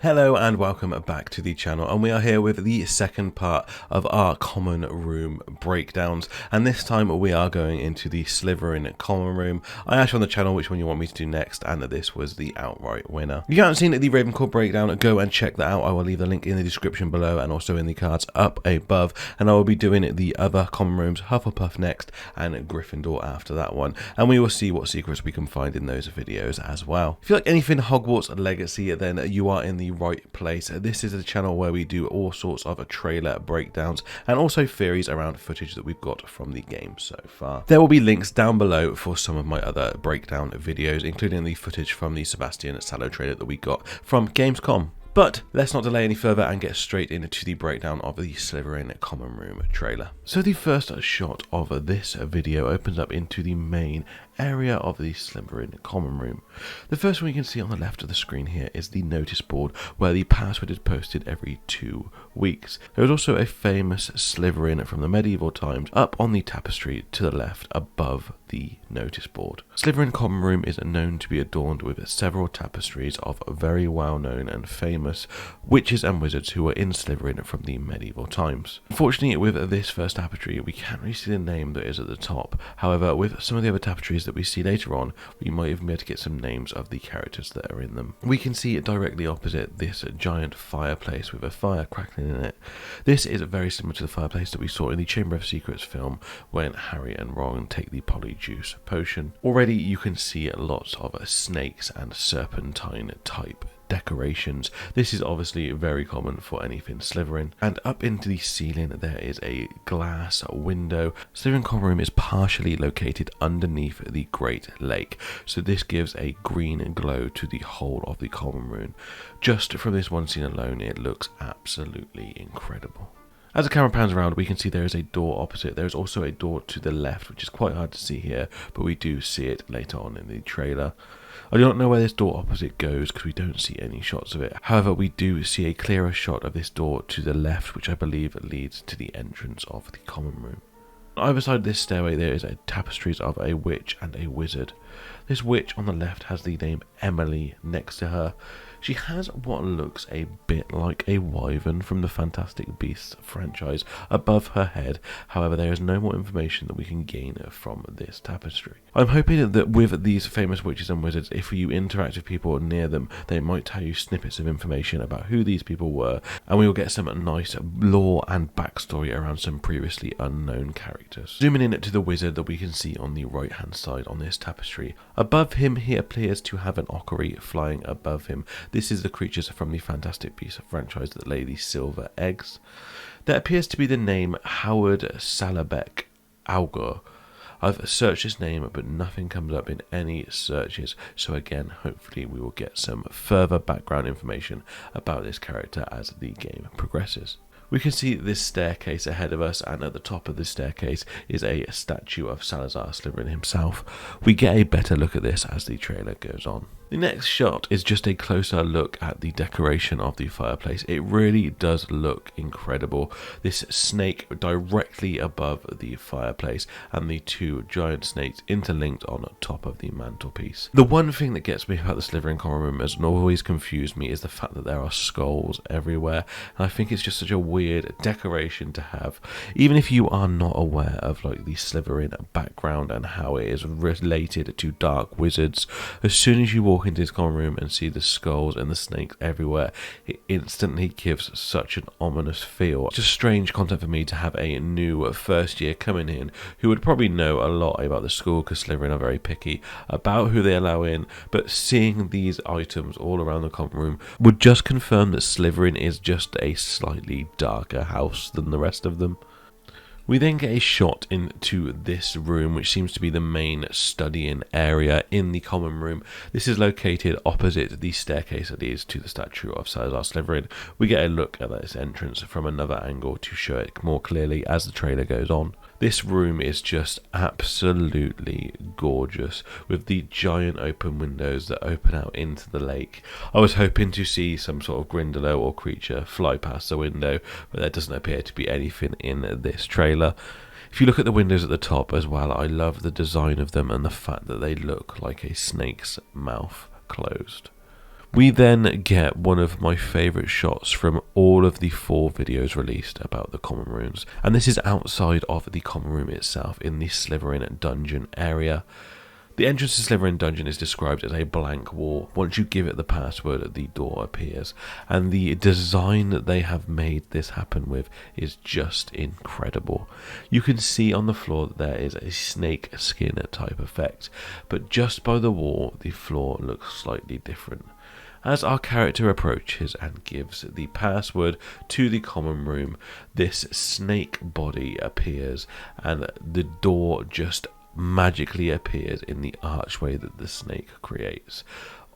Hello and welcome back to the channel, and we are here with the second part of our common room breakdowns, and this time we are going into the Slytherin common room. I asked you on the channel which one you want me to do next, and this was the outright winner. If you haven't seen the Ravenclaw breakdown, go and check that out. I will leave the link in the description below and also in the cards up above, and I will be doing the other common rooms, Hufflepuff next and Gryffindor after that one, and we will see what secrets we can find in those videos as well. If you like anything Hogwarts Legacy, then you are in the right place. This is a channel where we do all sorts of trailer breakdowns and also theories around footage that we've got from the game so far. There will be links down below for some of my other breakdown videos, including the footage from the Sebastian Sallow trailer that we got from Gamescom. But let's not delay any further and get straight into the breakdown of the Slytherin Common Room trailer. So the first shot of this video opens up into the main area of the Slytherin Common Room. The first one you can see on the left of the screen here is the notice board where the password is posted every 2 weeks. There is also a famous Slytherin from the medieval times up on the tapestry to the left above the notice board. Slytherin Common Room is known to be adorned with several tapestries of very well known and famous witches and wizards who were in Slytherin from the medieval times. Unfortunately, with this first tapestry we can't really see the name that is at the top. However, with some of the other tapestries that we see later on, we might even be able to get some names of the characters that are in them. We can see directly opposite this giant fireplace with a fire crackling in it. This is very similar to the fireplace that we saw in the Chamber of Secrets film when Harry and Ron take the polyjuice potion. Already you can see lots of snakes and serpentine type decorations. This is obviously very common for anything Slytherin. And up into the ceiling there is a glass window. Slytherin Common Room is partially located underneath the Great Lake, so this gives a green glow to the whole of the common room. Just from this one scene alone, it looks absolutely incredible. As the camera pans around, we can see there is a door opposite. There is also a door to the left, which is quite hard to see here, but we do see it later on in the trailer. I do not know where this door opposite goes because we don't see any shots of it. However, we do see a clearer shot of this door to the left, which I believe leads to the entrance of the common room. On either side of this stairway there is tapestries of a witch and a wizard. This witch on the left has the name Emily next to her. She has what looks a bit like a wyvern from the Fantastic Beasts franchise above her head. However, there is no more information that we can gain from this tapestry. I'm hoping that with these famous witches and wizards, if you interact with people near them, they might tell you snippets of information about who these people were, and we will get some nice lore and backstory around some previously unknown characters. Zooming in to the wizard that we can see on the right hand side on this tapestry. Above him, he appears to have an ocarina flying above him. This is the creatures from the Fantastic Beasts franchise that lay the silver eggs. There appears to be the name Howard Salabek Augur. I've searched his name, but nothing comes up in any searches, so again, hopefully we will get some further background information about this character as the game progresses. We can see this staircase ahead of us, and at the top of this staircase is a statue of Salazar Slytherin himself. We get a better look at this as the trailer goes on. The next shot is just a closer look at the decoration of the fireplace. It really does look incredible. This snake directly above the fireplace and the two giant snakes interlinked on top of the mantelpiece. The one thing that gets me about the Slytherin Common Room has always confused me is the fact that there are skulls everywhere. And I think it's just such a weird decoration to have. Even if you are not aware of like the Slytherin background and how it is related to dark wizards, as soon as you walk into this common room and see the skulls and the snakes everywhere, it instantly gives such an ominous feel. It's just strange content for me to have a new first year coming in who would probably know a lot about the school, because Slytherin are very picky about who they allow in, but seeing these items all around the common room would just confirm that Slytherin is just a slightly darker house than the rest of them. We then get a shot into this room, which seems to be the main studying area in the common room. This is located opposite the staircase that leads to the statue of Salazar Slytherin. We get a look at this entrance from another angle to show it more clearly as the trailer goes on. This room is just absolutely gorgeous, with the giant open windows that open out into the lake. I was hoping to see some sort of Grindylow or creature fly past the window, but there doesn't appear to be anything in this trailer. If you look at the windows at the top as well, I love the design of them and the fact that they look like a snake's mouth closed. We then get one of my favourite shots from all of the 4 videos released about the common rooms, and this is outside of the common room itself in the Slytherin dungeon area. The entrance to Slivering Dungeon is described as a blank wall. Once you give it the password, the door appears, and the design that they have made this happen with is just incredible. You can see on the floor that there is a snake skin type effect, but just by the wall the floor looks slightly different. As our character approaches and gives the password to the common room, this snake body appears and the door just magically appears in the archway that the snake creates.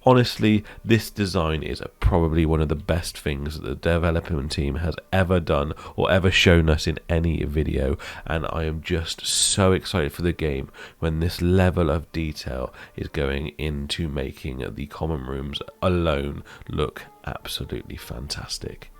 Honestly, this design is probably one of the best things that the development team has ever done or ever shown us in any video, and I am just so excited for the game when this level of detail is going into making the common rooms alone look absolutely fantastic.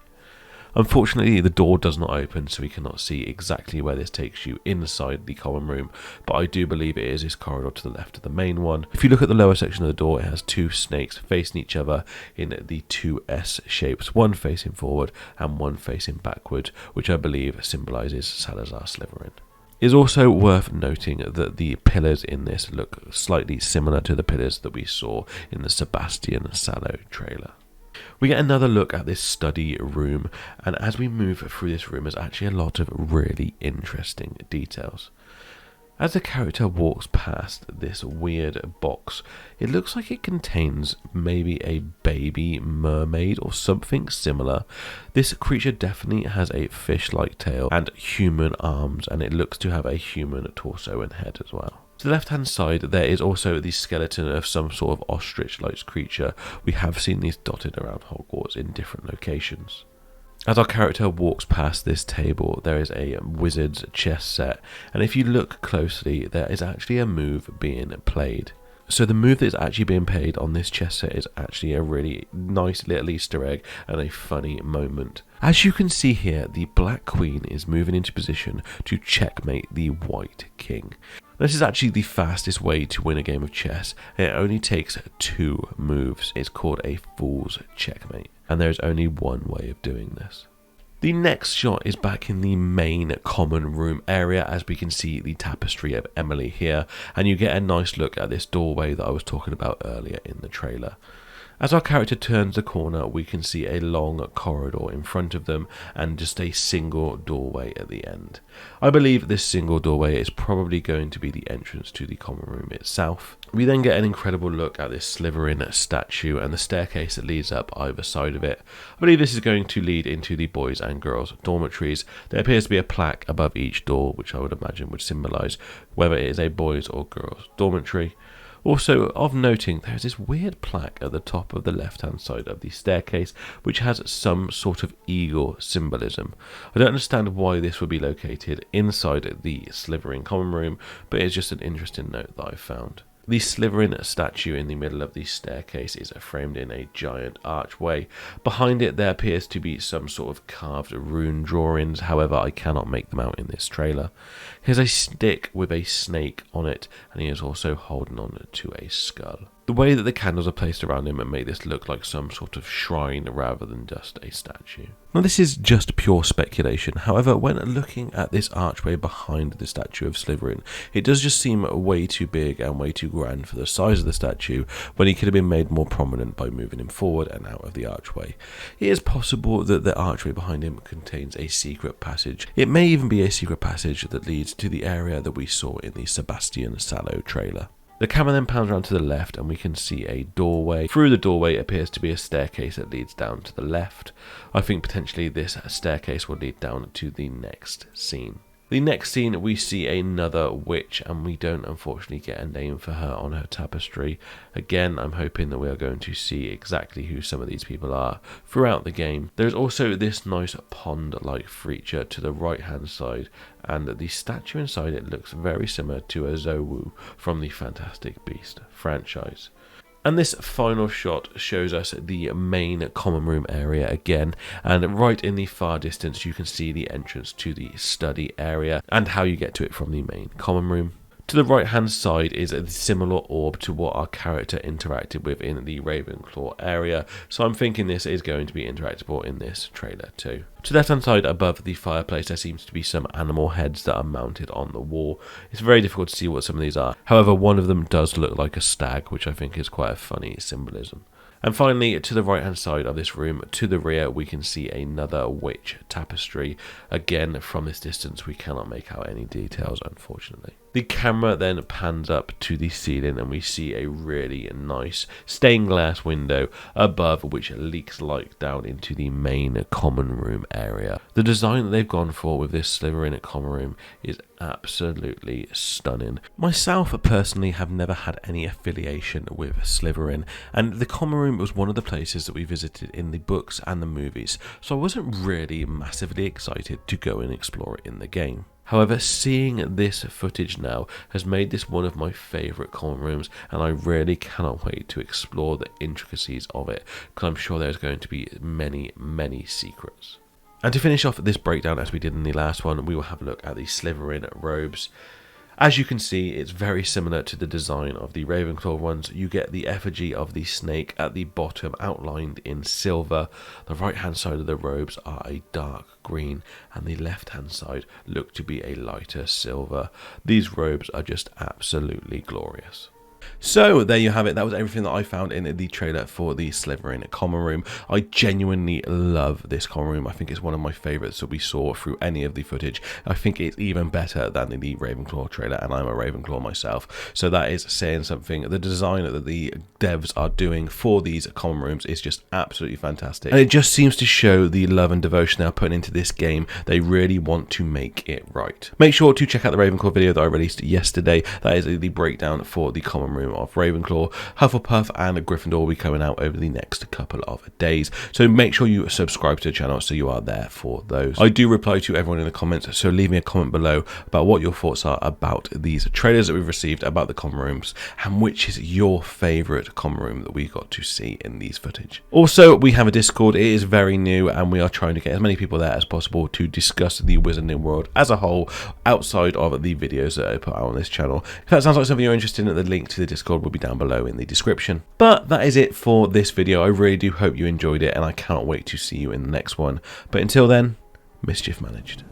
Unfortunately, the door does not open, so we cannot see exactly where this takes you inside the common room, but I do believe it is this corridor to the left of the main one. If you look at the lower section of the door, it has 2 snakes facing each other in the 2 S shapes, one facing forward and one facing backward, which I believe symbolises Salazar Slytherin. It is also worth noting that the pillars in this look slightly similar to the pillars that we saw in the Sebastian Sallow trailer. We get another look at this study room, and as we move through this room, there's actually a lot of really interesting details. As the character walks past this weird box, it looks like it contains maybe a baby mermaid or something similar. This creature definitely has a fish-like tail and human arms, and it looks to have a human torso and head as well. To the left hand side there is also the skeleton of some sort of ostrich-like creature. We have seen these dotted around Hogwarts in different locations. As our character walks past this table, there is a wizard's chess set, and if you look closely, there is actually a move being played. So the move that is actually being played on this chess set is actually a really nice little Easter egg and a funny moment. As you can see here, the Black Queen is moving into position to checkmate the White King. This is actually the fastest way to win a game of chess. It only takes 2 moves. It's called a fool's checkmate, and there is only one way of doing this. The next shot is back in the main common room area, as we can see the tapestry of Emily here, and you get a nice look at this doorway that I was talking about earlier in the trailer. As our character turns the corner, we can see a long corridor in front of them and just a single doorway at the end. I believe this single doorway is probably going to be the entrance to the common room itself. We then get an incredible look at this Slytherin statue and the staircase that leads up either side of it. I believe this is going to lead into the boys and girls dormitories. There appears to be a plaque above each door, which I would imagine would symbolise whether it is a boys or girls dormitory. Also, of noting, there is this weird plaque at the top of the left-hand side of the staircase, which has some sort of eagle symbolism. I don't understand why this would be located inside the Slivering common room, but it's just an interesting note that I found. The Slytherin statue in the middle of the staircase is framed in a giant archway. Behind it there appears to be some sort of carved rune drawings, however I cannot make them out in this trailer. Here's a stick with a snake on it, and he is also holding on to a skull. The way that the candles are placed around him make this look like some sort of shrine rather than just a statue. Now this is just pure speculation, however when looking at this archway behind the statue of Slytherin, it does just seem way too big and way too grand for the size of the statue, when he could have been made more prominent by moving him forward and out of the archway. It is possible that the archway behind him contains a secret passage. It may even be a secret passage that leads to the area that we saw in the Sebastian Sallow trailer. The camera then pans around to the left and we can see a doorway. Through the doorway appears to be a staircase that leads down to the left. I think potentially this staircase will lead down to the next scene. The next scene we see another witch, and we don't unfortunately get a name for her on her tapestry. Again, I'm hoping that we are going to see exactly who some of these people are throughout the game. There's also this nice pond-like feature to the right hand side, and the statue inside it looks very similar to a Zowu from the Fantastic Beasts franchise. And this final shot shows us the main common room area again, and right in the far distance you can see the entrance to the study area and how you get to it from the main common room. To the right hand side is a similar orb to what our character interacted with in the Ravenclaw area, so I'm thinking this is going to be interactable in this trailer too. To the left hand side above the fireplace there seems to be some animal heads that are mounted on the wall. It's very difficult to see what some of these are, however one of them does look like a stag, which I think is quite a funny symbolism. And finally, to the right hand side of this room, to the rear, we can see another witch tapestry. Again, from this distance, we cannot make out any details, unfortunately. The camera then pans up to the ceiling and we see a really nice stained glass window above, which leaks light down into the main common room area. The design that they've gone for with this Slytherin common room is absolutely stunning. Myself personally have never had any affiliation with Slytherin, and the common room was one of the places that we visited in the books and the movies, so I wasn't really massively excited to go and explore it in the game. However, seeing this footage now has made this one of my favourite common rooms, and I really cannot wait to explore the intricacies of it, because I'm sure there's going to be many secrets. And to finish off this breakdown, as we did in the last one, we will have a look at the Slivering Robes. As you can see, it's very similar to the design of the Ravenclaw ones. You get the effigy of the snake at the bottom outlined in silver. The right hand side of the robes are a dark green and the left hand side look to be a lighter silver. These robes are just absolutely glorious. So there you have it. That was everything that I found in the trailer for the Slytherin common room. I genuinely love this common room. I think it's one of my favourites that we saw through any of the footage. I think it's even better than the Ravenclaw trailer, and I'm a Ravenclaw myself, so that is saying something. The design that the devs are doing for these common rooms is just absolutely fantastic, and it just seems to show the love and devotion they're putting into this game. They really want to make it right. Make sure to check out the Ravenclaw video that I released yesterday. That is the breakdown for the common room of Ravenclaw. Hufflepuff and Gryffindor will be coming out over the next couple of days, so make sure you subscribe to the channel so you are there for those. I do reply to everyone in the comments, so leave me a comment below about what your thoughts are about these trailers that we've received about the common rooms, and which is your favourite common room that we got to see in these footage. Also, we have a Discord. It is very new and we are trying to get as many people there as possible to discuss the Wizarding world as a whole outside of the videos that I put out on this channel. If that sounds like something you're interested in, the link to the Discord will be down below in the description. But that is it for this video. I really do hope you enjoyed it, and I can't wait to see you in the next one. But until then, mischief managed.